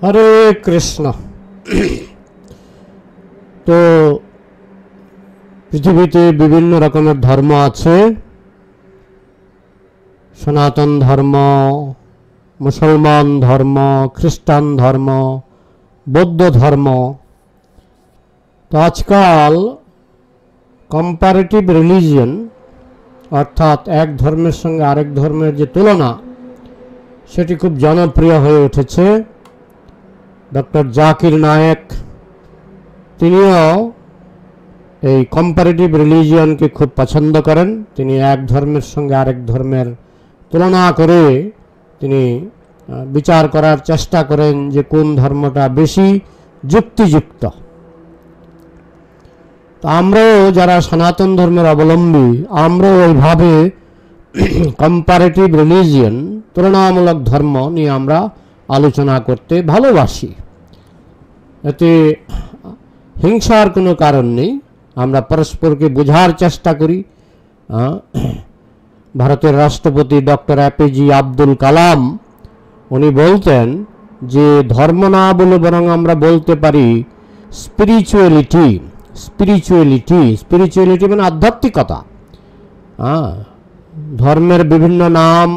হরে কৃষ্ণ। তো পৃথিবীতে বিভিন্ন রকমের ধর্ম আছে। সনাতন ধর্ম, মুসলমান ধর্ম, খ্রিস্টান ধর্ম, বৌদ্ধ ধর্ম। তো আজকাল কম্পারেটিভ রিলিজিয়ন অর্থাৎ এক ধর্মের সঙ্গে আরেক ধর্মের যে তুলনা, সেটি খুব জনপ্রিয় হয়ে উঠেছে। ডক্টর জাকির নায়েক তিনিও এই কম্পারেটিভ রিলিজিয়নকে খুব পছন্দ করেন। তিনি এক ধর্মের সঙ্গে আরেক ধর্মের তুলনা করে তিনি বিচার করার চেষ্টা করেন যে কোন ধর্মটা বেশি যুক্তিযুক্ত। তো আমরাও যারা সনাতন ধর্মের অবলম্বী, আমরাও ওইভাবে কম্পারেটিভ রিলিজিয়ন, তুলনামূলক ধর্ম নিয়ে আমরা আলোচনা করতে ভালোবাসি। এতে হিংসার কোনো কারণ নেই, আমরা পরস্পরকে বোঝার চেষ্টা করি। ভারতের রাষ্ট্রপতি ডক্টর এপিজে আব্দুল কালাম উনি বলতেন যে ধর্ম না বলে বরং আমরা বলতে পারি স্পিরিচুয়ালিটি। স্পিরিচুয়ালিটি মানে আধ্যাত্মিকতা। ধর্মের বিভিন্ন নাম,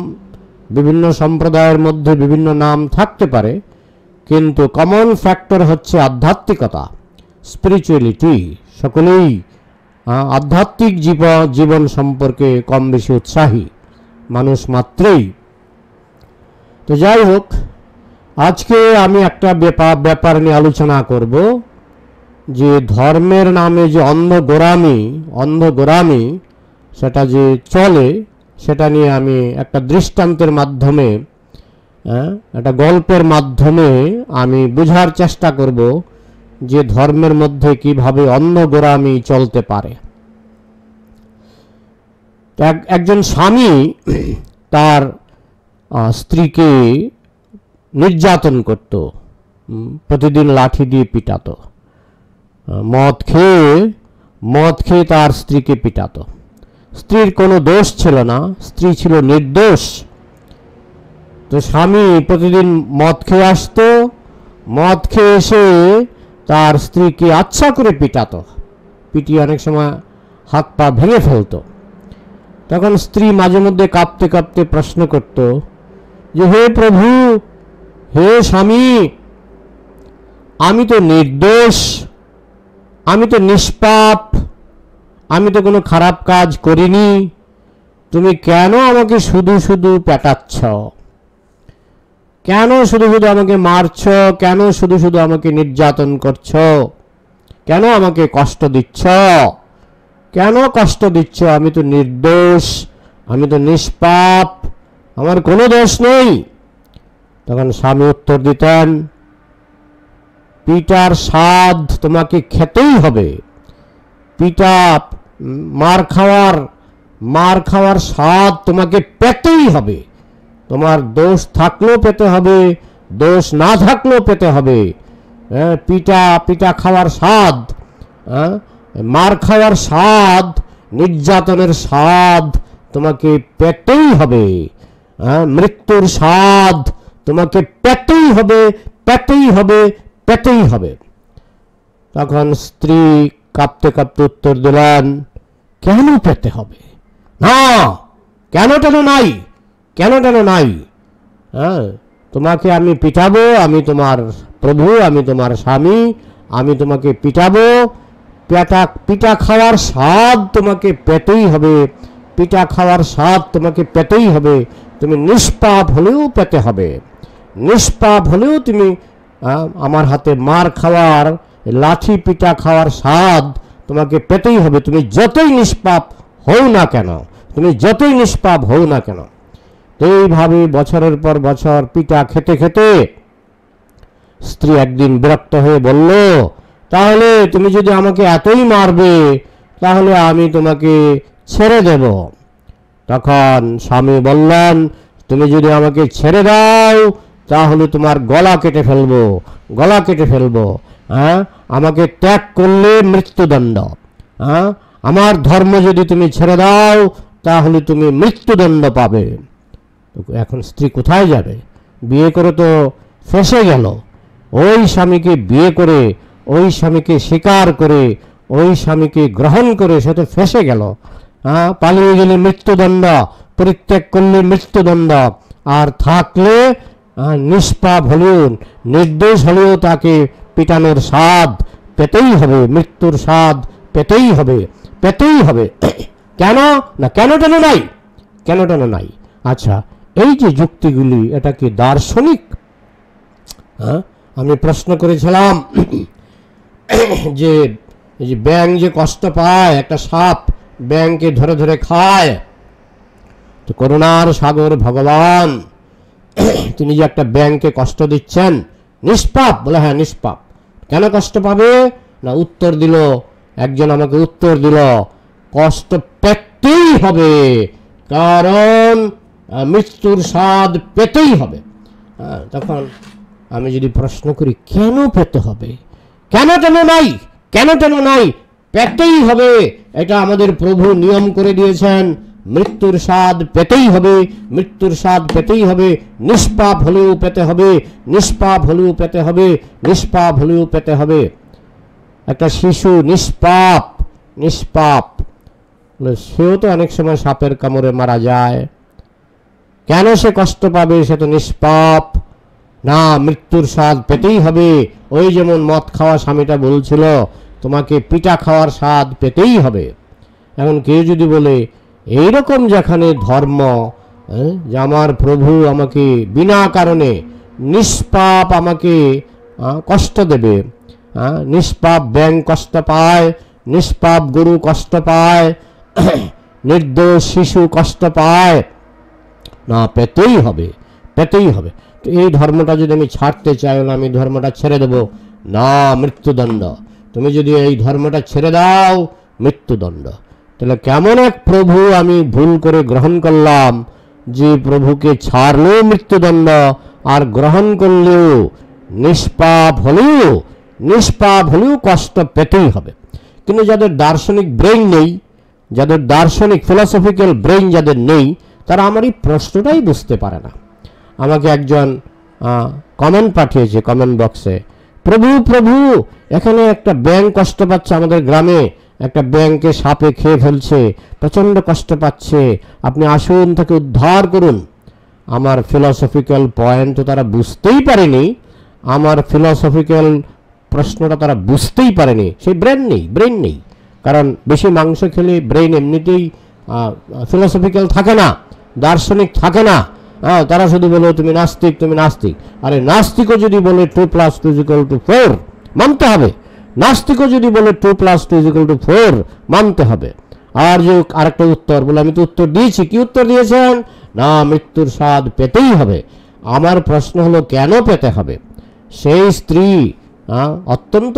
বিভিন্ন সম্প্রদায়ের মধ্যে বিভিন্ন নাম থাকতে পারে, কিন্তু কমন ফ্যাক্টর হচ্ছে আধ্যাত্মিকতা, স্পিরিচুয়ালিটি। সকলেই আধ্যাত্মিক জীবন সম্পর্কে কম বেশি উৎসাহী মানুষ মাত্রই। তো যাই হোক, আজকে আমি একটা ব্যাপার নিয়ে আলোচনা করব যে ধর্মের নামে যে অন্ধ গোরামি সেটা যে চলে, সেটা নিয়ে আমি একটা দৃষ্টান্তের মাধ্যমে, একটা গল্পের মাধ্যমে আমি বোঝার চেষ্টা করব যে ধর্মের মধ্যে কিভাবে অন্ধ গোরামি চলতে পারে। একজন স্বামী তার স্ত্রীকে নির্যাতন করত, প্রতিদিন লাঠি দিয়ে পিটাতো, মদ খেয়ে তার স্ত্রীকে পিটাতো। স্ত্রীর কোনো দোষ ছিল না, স্ত্রী ছিল নির্দোষ। তো স্বামী প্রতিদিন মদ খেয়ে আসতো, মদ খেয়ে এসে তার স্ত্রীকে আচ্ছা করে পিটাতো, পিটিয়ে অনেক সময় হাত পা ভেঙে ফেলতো। তখন স্ত্রী মাঝে মধ্যে কাঁপতে কাঁপতে প্রশ্ন করত যে হে প্রভু, হে স্বামী, আমি তো নির্দোষ, আমি তো নিষ্পাপ, আমি তো কোনো খারাপ কাজ করিনি, তুমি কেন আমাকে শুধু শুধু পেটাচ্ছ? কেন শুধু শুধু আমাকে মারছ? কেন শুধু শুধু আমাকে নির্যাতন করছ? কেন আমাকে কষ্ট দিচ্ছ? কেন কষ্ট দিচ্ছ? আমি তো নির্দোষ, আমি তো নিষ্পাপ, আমার কোনো দোষ নেই। তখন স্বামী উত্তর দিতেন, পিটার স্বাদ তোমাকে খেতেই হবে, মার খাওয়ার স্বাদ তোমাকে পেতেই হবে। তোমার দোষ থাকলেও পেতে হবে, দোষ না থাকলেও পেতে হবে। পিটা খাওয়ার স্বাদ, মার খাওয়ার স্বাদ, নির্যাতনের স্বাদ তোমাকে পেতেই হবে। মৃত্যুর স্বাদ তোমাকে পেতেই হবে, পেতেই হবে, পেতেই হবে। তখন স্ত্রী কাঁপতে কাঁপতে উত্তর দিলেন, কেন পেতে হবে? না, কেন নাই। তোমাকে আমি পিটাবো, আমি তোমার প্রভু, আমি তোমার স্বামী, আমি তোমাকে পিটাবো। পিটা খাওয়ার স্বাদ তোমাকে পেতেই হবে, পিটা খাওয়ার স্বাদ তোমাকে পেতেই হবে। তুমি নিষ্পাপ হলেও পেতে হবে, নিষ্পাপ হলেও তুমি আমার হাতে মার খাওয়ার, লাঠি পিটা খাওয়ার স্বাদ তোমাকে পেতেই হবে, তুমি যতই নিষ্পাপ হও না কেন, তুমি যতই নিষ্পাপ হও না কেন। এইভাবে বছরের পর বছর পিটা খেতে খেতে স্ত্রী একদিন বিরক্ত হয়ে বলল, তাহলে তুমি যদি আমাকে এতই মারবে, তাহলে আমি তোমাকে ছেড়ে দেব। তখন স্বামী বললেন, তুমি যদি আমাকে ছেড়ে দাও তাহলে তোমার গলা কেটে ফেলবো। আমাকে ত্যাগ করলে মৃত্যুদণ্ড। আমার ধর্ম যদি তুমি ছেড়ে দাও তাহলে তুমি মৃত্যুদণ্ড পাবে। এখন স্ত্রী কোথায় যাবে? বিয়ে করে তো ফেঁসে গেল, ওই স্বামীকে বিয়ে করে, ওই স্বামীকে স্বীকার করে, ওই স্বামীকে গ্রহণ করে সে তো ফেঁসে গেল। পালিয়ে গেলে মৃত্যুদণ্ড, পরিত্যাগ করলে মৃত্যুদণ্ড, আর থাকলে নিষ্পাপ হলেও, নির্দোষ হলেও তাকে পিটানোর স্বাদ পেতেই হবে, মৃত্যুর স্বাদ পেতেই হবে, পেতেই হবে। কেন না, কেন নাই, কেন নাই। আচ্ছা, এই যে যুক্তিগুলি, এটা কি দার্শনিক? আমি প্রশ্ন করেছিলাম যে ব্যাঙ যে কষ্ট পায়, একটা সাপ ব্যাঙকে ধরে ধরে খায়, তো করুণার সাগর ভগবান তিনি যে একটা ব্যাঙকে কষ্ট দিচ্ছেন, নিষ্পাপ? বলে হ্যাঁ নিষ্পাপ। কেন কষ্ট পাবে না, উত্তর দিল একজন, আমাকে উত্তর দিল কষ্ট পেতেই হবে, কারণ মৃত্যুর স্বাদ পেতেই হবে। তখন আমি যদি প্রশ্ন করি কেন পেতে হবে, কেন নাই, কেন নাই, পেতেই হবে, এটা আমাদের প্রভু নিয়ম করে দিয়েছেন, মৃত্যুর স্বাদ পেতেই হবে, মৃত্যুর স্বাদ পেতেই হবে, নিষ্পাপ হলেও পেতে হবে, নিষ্পাপ হলেও পেতে হবে, নিষ্পাপ হলেও পেতে হবে। একটা শিশু নিষ্পাপ, নিষ্পাপ, সেও তো অনেক সময় সাপের কামড়ে মারা যায়, কেন সে কষ্ট পাবে? সে তো নিষ্পাপ। না, মৃত্যুর স্বাদ পেতেই হবে। ওই যেমন মদ খাওয়া স্বামীটা বলছিল, তোমাকে পিঠা খাওয়ার স্বাদ পেতেই হবে। এখন কেউ যদি বলে এইরকম যেখানে ধর্ম, যে আমার প্রভু আমাকে বিনা কারণে নিষ্পাপ আমাকে কষ্ট দেবে, নিষ্পাপ ব্যাঙ কষ্ট পায়, নিষ্পাপ গরু কষ্ট পায়, নির্দোষ শিশু কষ্ট পায়, না পেতেই হবে, পেতেই হবে। তো এই ধর্মটা যদি আমি ছাড়তে চাই, না আমি ধর্মটা ছেড়ে দেব, না মৃত্যুদণ্ড। তুমি যদি এই ধর্মটা ছেড়ে দাও, মৃত্যুদণ্ড। তাহলে কেমন এক প্রভু আমি ভুল করে গ্রহণ করলাম, যে প্রভুকে ছাড়লেও মৃত্যুদণ্ড, আর গ্রহণ করলেও নিষ্পাপ হলেও কষ্ট পেতেই হবে। কিন্তু যাদের দার্শনিক ব্রেইন নেই, যাদের দার্শনিক ফিলসফিক্যাল ব্রেইন যাদের নেই, তারা আমার এই প্রশ্নটাই বুঝতে পারে না। আমাকে একজন কমেন্ট পাঠিয়েছে কমেন্ট বক্সে, প্রভু প্রভু এখানে একটা ব্যাঙ কষ্ট পাচ্ছে, আমাদের গ্রামে একটা ব্যাঙকে সাপে খেয়ে ফেলছে, প্রচণ্ড কষ্ট পাচ্ছে, আপনি আসুন তাকে উদ্ধার করুন। আমার ফিলসফিক্যাল পয়েন্ট তারা বুঝতেই পারেনি, আমার ফিলসফিক্যাল প্রশ্নটা তারা বুঝতেই পারেনি। সেই ব্রেন নেই, কারণ বেশি মাংস খেলে ব্রেন এমনিতেই ফিলসফিক্যাল থাকে না, দার্শনিক থাকে না। তারা শুধু বলে তুমি নাস্তিক, তুমি নাস্তিক। আরে নাস্তিকও যদি বলে 2 + 2 = 4 মানতে হবে, নাস্তিকও যদি বলে 2 + 2 = 4 মানতে হবে। আর যে আরেকটা উত্তর বলে, আমি তো উত্তর দিয়েছি, কি উত্তর দিয়েছেন? না মৃত্যুর স্বাদ পেতেই হবে। আমার প্রশ্ন হলো কেন পেতে হবে? সেই স্ত্রী অত্যন্ত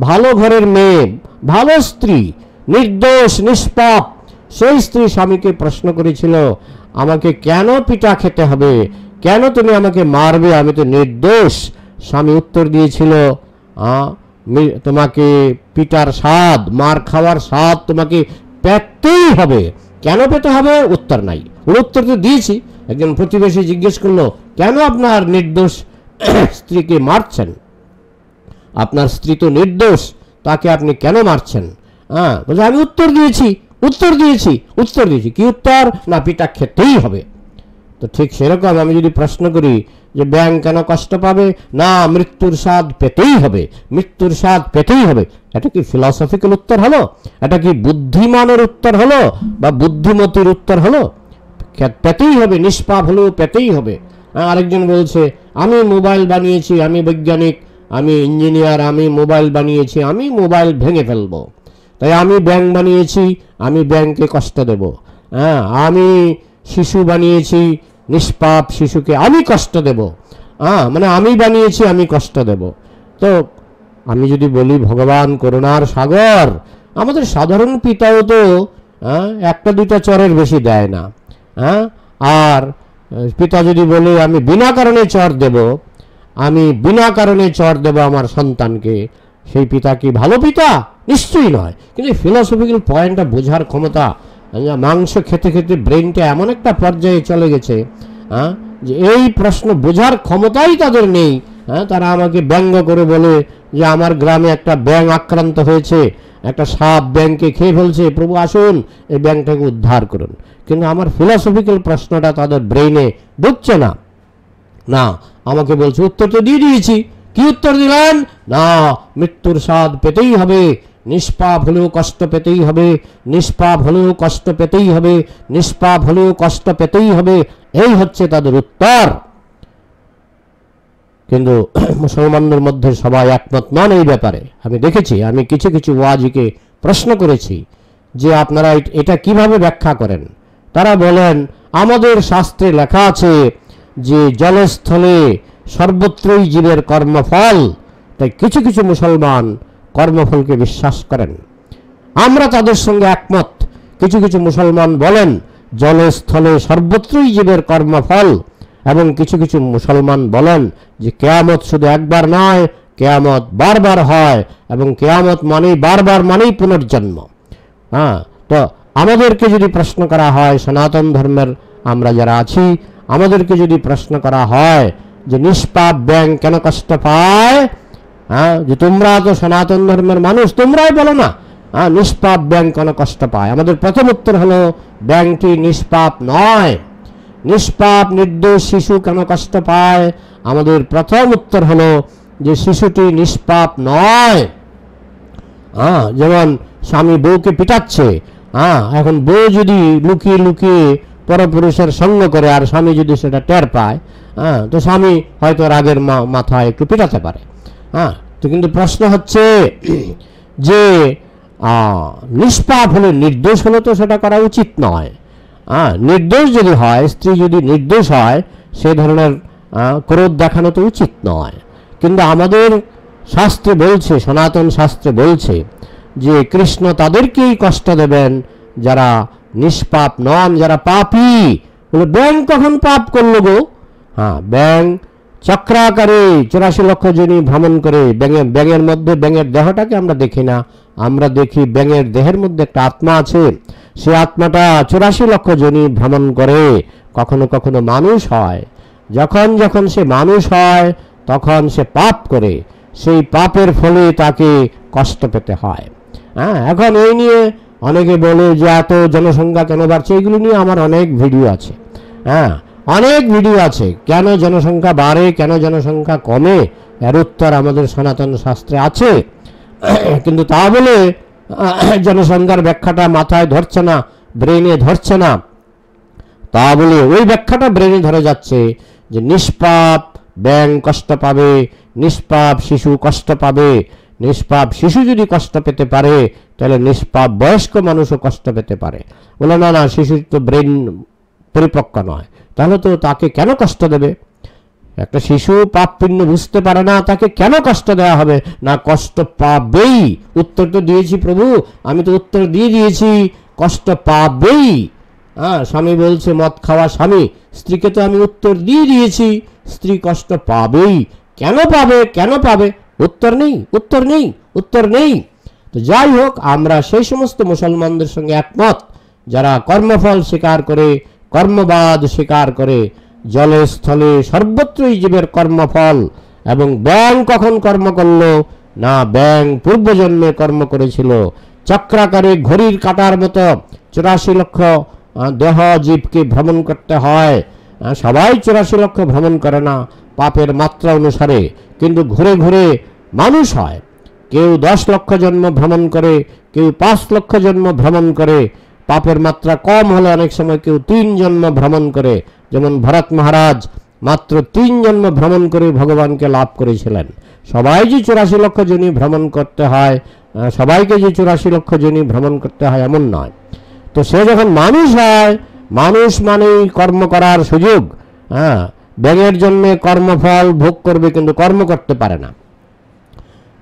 ভালো ঘরের মেয়ে, ভালো স্ত্রী, নির্দোষ নিষ্পাপ, সেই স্ত্রী স্বামীকে প্রশ্ন করেছিল, আমাকে কেন পিঠা খেতে হবে, কেন তুমি আমাকে মারবে, আমি তো নির্দোষ। স্বামী উত্তর দিয়েছিল, তোমাকে পিঠার স্বাদ, মার খাওয়ার স্বাদ তোমাকে পেতেই হবে। কেন পেতে হবে? উত্তর নাই। উত্তর তো দিয়েছি। একজন প্রতিবেশী জিজ্ঞেস করলো, কেন আপনার নির্দোষ স্ত্রীকে মারছেন? আপনার স্ত্রী তো নির্দোষ, তাকে আপনি কেন মারছেন? বলছে আমি উত্তর দিয়েছি। কি উত্তর? না পিঠা খেতেই হবে। তো ঠিক সেরকম আমি যদি প্রশ্ন করি যে ব্যাঙ কেন কষ্ট পাবে, না মৃত্যুর স্বাদ পেতেই হবে, মৃত্যুর স্বাদ পেতেই হবে, এটা কি ফিলসফিক্যাল উত্তর হলো? এটা কি বুদ্ধিমানের উত্তর হলো বা বুদ্ধিমতির উত্তর হলো? পেতেই হবে, নিষ্পাপ হলেও পেতেই হবে। আরেকজন বলছে আমি মোবাইল বানিয়েছি, আমি বৈজ্ঞানিক, আমি ইঞ্জিনিয়ার, আমি মোবাইল বানিয়েছি, আমি মোবাইল ভেঙে ফেলবো, তাই আমি ব্যাঙ বানিয়েছি, আমি ব্যাঙকে কষ্ট দেব। আমি শিশু বানিয়েছি, নিষ্পাপ শিশুকে আমি কষ্ট দেব, মানে আমি বানিয়েছি, আমি কষ্ট দেব। তো আমি যদি বলি ভগবান করুণার সাগর, আমাদের সাধারণ পিতাও তো একটা দুইটা চরের বেশি দেয় না। আর পিতা যদি বলে আমি বিনা কারণে চর দেব, আমি বিনা কারণে চর দেব আমার সন্তানকে, সেই পিতা কি ভালো পিতা? নিশ্চয়ই নয়। কিন্তু ফিলসফিক্যাল পয়েন্টটা বোঝার ক্ষমতা, মাংস খেতে খেতে ব্রেনটা এমন একটা পর্যায়ে চলে গেছে যে এই প্রশ্ন বোঝার ক্ষমতাই তাদের নেই হ্যাঁ, তারা আমাকে ব্যঙ্গ করে বলে যে আমার গ্রামে একটা ব্যাঙ আক্রান্ত হয়েছে, একটা সাপ ব্যাঙকে খেয়ে ফেলছে, প্রভু আসুন এই ব্যাঙটাকে উদ্ধার করুন। কিন্তু আমার ফিলসফিক্যাল প্রশ্নটা তাদের ব্রেইনে ঢুকছে না। না, আমাকে বলছে উত্তর তো দিয়ে দিয়েছি। কি উত্তর দিলেন? না, মৃত্যুর স্বাদ পেতেই হবে, নিষ্পাপ হলেও কষ্ট পেতেই হবে, নিষ্পাপ হলেও কষ্ট পেতেই হবে, নিষ্পাপ হলেও কষ্ট পেতেই হবে, এই হচ্ছে তাদের উত্তর। কিন্তু মুসলমানদের মধ্যে সবাই একমত নন এই ব্যাপারে। আমি দেখেছি, আমি কিছু কিছু ওয়াজিকে প্রশ্ন করেছি যে আপনারা এটা কিভাবে ব্যাখ্যা করেন। তারা বলেন আমাদের শাস্ত্রে লেখা আছে যে জলস্থলে সর্বত্রই জীবের কর্মফল, তাই কিছু কিছু মুসলমান কর্মফলকে বিশ্বাস করেন। আমরা তাদের সঙ্গে একমত। কিছু কিছু মুসলমান বলেন জলস্থলে সর্বত্রই জীবের কর্মফল, এবং কিছু কিছু মুসলমান বলেন যে কিয়ামত শুধু একবার নয়, কিয়ামত বারবার হয়, এবং কিয়ামত মানেই বারবার মানেই পুনর্জন্ম। হ্যাঁ, তো আমাদেরকে যদি প্রশ্ন করা হয়, সনাতন ধর্মের আমরা যারা আছি, আমাদেরকে যদি প্রশ্ন করা হয় যে নিষ্পাপ ব্যাঙ কেন কষ্ট পায়, হ্যাঁ, যে তোমরা তো সনাতন ধর্মের মানুষ, তোমরাই বলো না নিষ্পাপ ব্যাঙ কেন কষ্ট পায়, আমাদের প্রথম উত্তর হলো ব্যাঙটি নিষ্পাপ নয়। নিষ্পাপ নির্দোষ শিশু কেন কষ্ট পায়, আমাদের প্রথম উত্তর হলো যে শিশুটি নিষ্পাপ নয়। যেমন স্বামী বউকে পিটাচ্ছে, এখন বউ যদি লুকিয়ে লুকিয়ে পরপুরুষের সঙ্গ করে আর স্বামী যদি সেটা টের পায়, তো স্বামী হয়তো রাগের মাথায় একটু পিটাতে পারে। তো কিন্তু প্রশ্ন হচ্ছে যে নিষ্পাপ হলে, নির্দোষ হলে তো সেটা করা উচিত নয়। নির্দোষ যদি হয়, স্ত্রী যদি নির্দোষ হয়, সে ধরনের ক্রোধ দেখানো তো উচিত নয়। কিন্তু আমাদের শাস্ত্রে বলছে, সনাতন শাস্ত্রে বলছে যে কৃষ্ণ তাদেরকেই কষ্ট দেবেন যারা নিষ্পাপ নন, যারা পাপী। বলে ব্যাঙ কখন পাপ করলো গো? ব্যাঙ চক্রাকারে 84 লক্ষ জনি ভ্রমণ করে। ব্যাঙের মধ্যে, ব্যাঙের দেহটাকে আমরা দেখি না, আমরা দেখি ব্যাঙের দেহের মধ্যে একটা আত্মা আছে। সে আত্মাটা 84 লক্ষ জনি ভ্রমণ করে, কখনো কখনো মানুষ হয়। যখন যখন সে মানুষ হয় তখন সে পাপ করে, সেই পাপের ফলে তাকে কষ্ট পেতে হয়। এখন এই নিয়ে অনেকে বলে যে এত জনসংখ্যা কেন বাড়ছে, এগুলো নিয়ে আমার অনেক ভিডিও আছে। অনেক ভিডিও আছে, কেন জনসংখ্যা বাড়ে, কেন জনসংখ্যা কমে, এর উত্তর আমাদের সনাতন শাস্ত্রে আছে। কিন্তু তা বলে জনসংখ্যার ব্যাখ্যাটা মাথায় ধরছে না, ব্রেনে ধরছে না। তা বলে ওই ব্যাখ্যাটা ব্রেনে ধরে যাচ্ছে যে নিষ্পাপ ব্যাঙ কষ্ট পাবে, নিষ্পাপ শিশু কষ্ট পাবে। নিষ্পাপ শিশু যদি কষ্ট পেতে পারে, তাহলে নিষ্পাপ বয়স্ক মানুষও কষ্ট পেতে পারে। বলে না না, শিশুর তো ব্রেন পরিপক্ক নয়, তাহলে তো তাকে কেন কষ্ট দেবে? একটা শিশু পাপ পুণ্য বুঝতে পারে না, তাকে কেন কষ্ট দেওয়া হবে? না, কষ্ট পাবেই। উত্তর তো দিয়েছি প্রভু, আমি তো উত্তর দিয়ে দিয়েছি, কষ্ট পাবেই। স্বামী বলছে মদ খাওয়া স্বামী, স্ত্রীকে তো আমি উত্তর দিয়ে দিয়েছি, স্ত্রী কষ্ট পাবেই। কেন পাবে, কেন পাবে? উত্তর নেই, উত্তর নেই, উত্তর নেই। তো যাই হোক, আমরা সেই সমস্ত মুসলমানদের সঙ্গে একমত যারা কর্মফল স্বীকার করে, কর্মবাদ স্বীকার করে। জলে স্থলে সর্বত্রই জীবের কর্মফল। এবং ব্যাঙ কখন কর্ম করল? না, ব্যাঙ পূর্বজন্মে কর্ম করেছিল। চক্রাকারে ঘড়ির কাটার মতো 84 লক্ষ দেহ জীবকে ভ্রমণ করতে হয়। সবাই 84 লক্ষ ভ্রমণ করে না, পাপের মাত্রা অনুসারে, কিন্তু ঘুরে ঘুরে মানুষ হয়। কেউ 10 লক্ষ জন্ম ভ্রমণ করে, কেউ 5 লক্ষ জন্ম ভ্রমণ করে। পাপের মাত্রা কম হলে অনেক সময় কেউ 3 জন্ম ভ্রমণ করে। যেমন ভরত মহারাজ মাত্র 3 জন্ম ভ্রমণ করে ভগবানকে লাভ করেছিলেন। সবাই যে 84 লক্ষ জনি ভ্রমণ করতে হয়, সবাইকে যে 84 লক্ষ জনি ভ্রমণ করতে হয় এমন নয়। তো সে যখন মানুষ হয়, মানুষ মানেই কর্ম করার সুযোগ। ব্যাঙের জন্য কর্মফল ভোগ করবে, কিন্তু কর্ম করতে পারে না,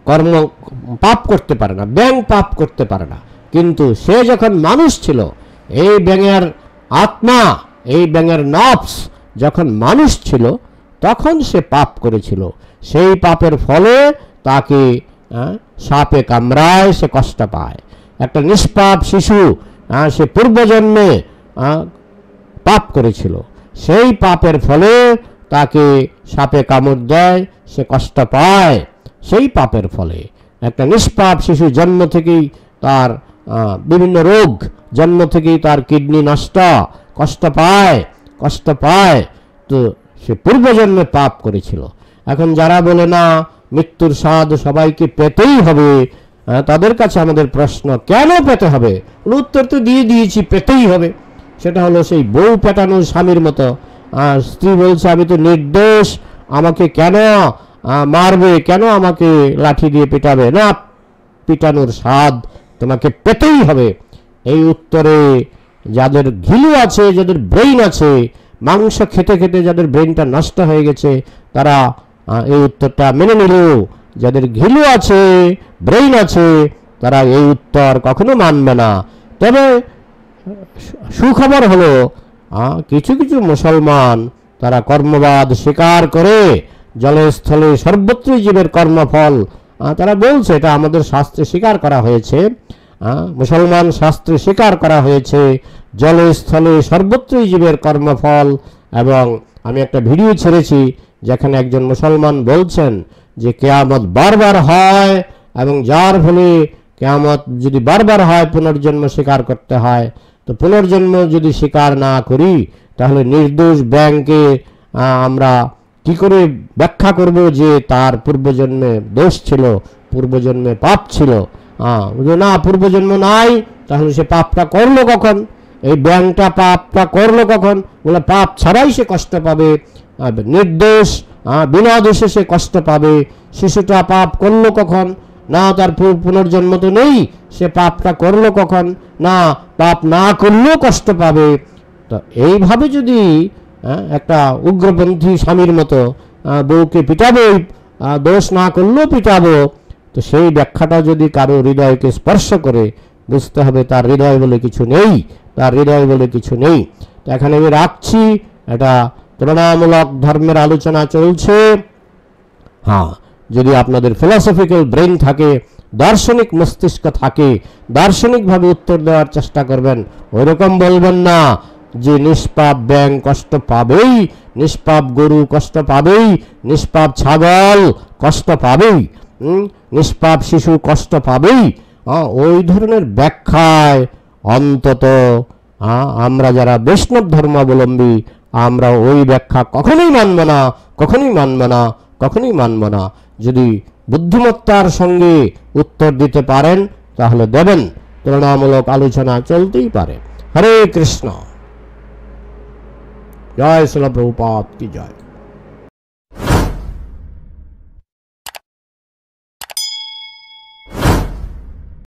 কর্ম পাপ করতে পারে না, ব্যাঙ পাপ করতে পারে না। কিন্তু সে যখন মানুষ ছিল, এই ব্যাঙের আত্মা, এই ব্যাঙের নফস যখন মানুষ ছিল, তখন সে পাপ করেছিল। সেই পাপের ফলে তাকে সাপে কামড়ায়, সে কষ্ট পায়। একটা নিষ্পাপ শিশু, সে পূর্বজন্মে পাপ করেছিল, সেই পাপের ফলে তাকে সাপে কামড় দেয়, সে কষ্ট পায় সেই পাপের ফলে। একটা নিষ্পাপ শিশু জন্ম থেকেই তার বিভিন্ন রোগ, জন্ম থেকেই তার কিডনি নষ্ট, কষ্ট পায়, তো সে পূর্বজন্মে পাপ করেছিল। এখন যারা বলে না মৃত্যুর স্বাদ সবাইকে পেতেই হবে, তাদের কাছে আমাদের প্রশ্ন, কেন পেতে হবে? উত্তর তো দিয়ে দিয়েছি, পেতেই হবে। সেটা হলো সেই বউ পেটানোর স্বামীর মতো। স্ত্রী বলছে আমি তো নির্দোষ, আমাকে কেন মারবে, কেন আমাকে লাঠি দিয়ে পিটাবে? না, পিটানোর স্বাদ তোমাকে পেতেই হবে। এই উত্তরে যাদের ঘিলু আছে, যাদের ব্রেইন আছে, মাংস খেতে খেতে যাদের ব্রেইনটা নষ্ট হয়ে গেছে, তারা এই উত্তরটা মেনে নিল। যাদের ঘিলু আছে, ব্রেইন আছে, তারা এই উত্তর কখনো মানবে না। তবে সুখবর হলো কিছু কিছু মুসলমান তারা কর্মবাদ স্বীকার করে জলে স্থলে সর্বত্রই জীবের কর্মফল, তারা বলছে এটা আমাদের শাস্ত্রে স্বীকার করা হয়েছে, মুসলমান শাস্ত্রে স্বীকার করা হয়েছে জলে স্থলে সর্বত্রই জীবের কর্মফল। এবং আমি একটা ভিডিও ছেড়েছি যেখানে একজন মুসলমান বলছেন যে কিয়ামত বারবার হয় এবং যার ফলে কিয়ামত যদি বারবার হয় পুনর্জন্ম স্বীকার করতে হয়। তো পুনর্জন্ম যদি স্বীকার না করি তাহলে নির্দোষ ব্যাংকে আমরা কি করে ব্যাখ্যা করব যে তার পূর্বজন্মে দোষ ছিল, পূর্বজন্মে পাপ ছিল? না, পূর্বজন্ম নাই, তাহলে সে পাপটা করলো কখন? এই ব্যাংকটা পাপটা করলো কখন? বলে পাপ ছাড়াই সে কষ্ট পাবে, নির্দোষ বিনা দোষে সে কষ্ট পাবে। শিশুটা পাপ করলো কখন? না, তার পুনর্জন্ম তো নেই, সে পাপটা করলো কখন? না, পাপ না করলেও কষ্ট পাবে। তো এইভাবে যদি একটা উগ্রপন্থী স্বামীর মতো বউকে পিটাবো, দোষ না করলেও পিটাবো, তো সেই ব্যাখ্যাটা যদি কারো হৃদয়কে স্পর্শ করে, বুঝতে হবে তার হৃদয় বলে কিছু নেই, তার হৃদয় বলে কিছু নেই। তো এখানে আমি রাখছি, এটা তুলনামূলক ধর্মের আলোচনা চলছে। যদি আপনাদের ফিলসফিক্যাল ব্রেন থাকে, দার্শনিক মস্তিষ্ক থাকে, দার্শনিকভাবে উত্তর দেওয়ার চেষ্টা করবেন। ওইরকম বলবেন না যে নিষ্পাপ ব্যাং কষ্ট পাবেই, নিষ্পাপ গরু কষ্ট পাবেই, নিষ্পাপ ছাগল কষ্ট পাবেই, নিষ্পাপ শিশু কষ্ট পাবেই। ওই ধরনের ব্যাখ্যায় অন্তত আমরা যারা বৈষ্ণব ধর্মাবলম্বী, আমরা ওই ব্যাখ্যা কখনোই মানব না, কখনোই মানব না, কখনোই মানব না। যদি বুদ্ধিমত্তার সঙ্গে উত্তর দিতে পারেন তাহলে দেবেন, তুলনামূলক আলোচনা চলতেই পারে। হরে কৃষ্ণ। জয় শ্রীল প্রভুপাদ কি জয়।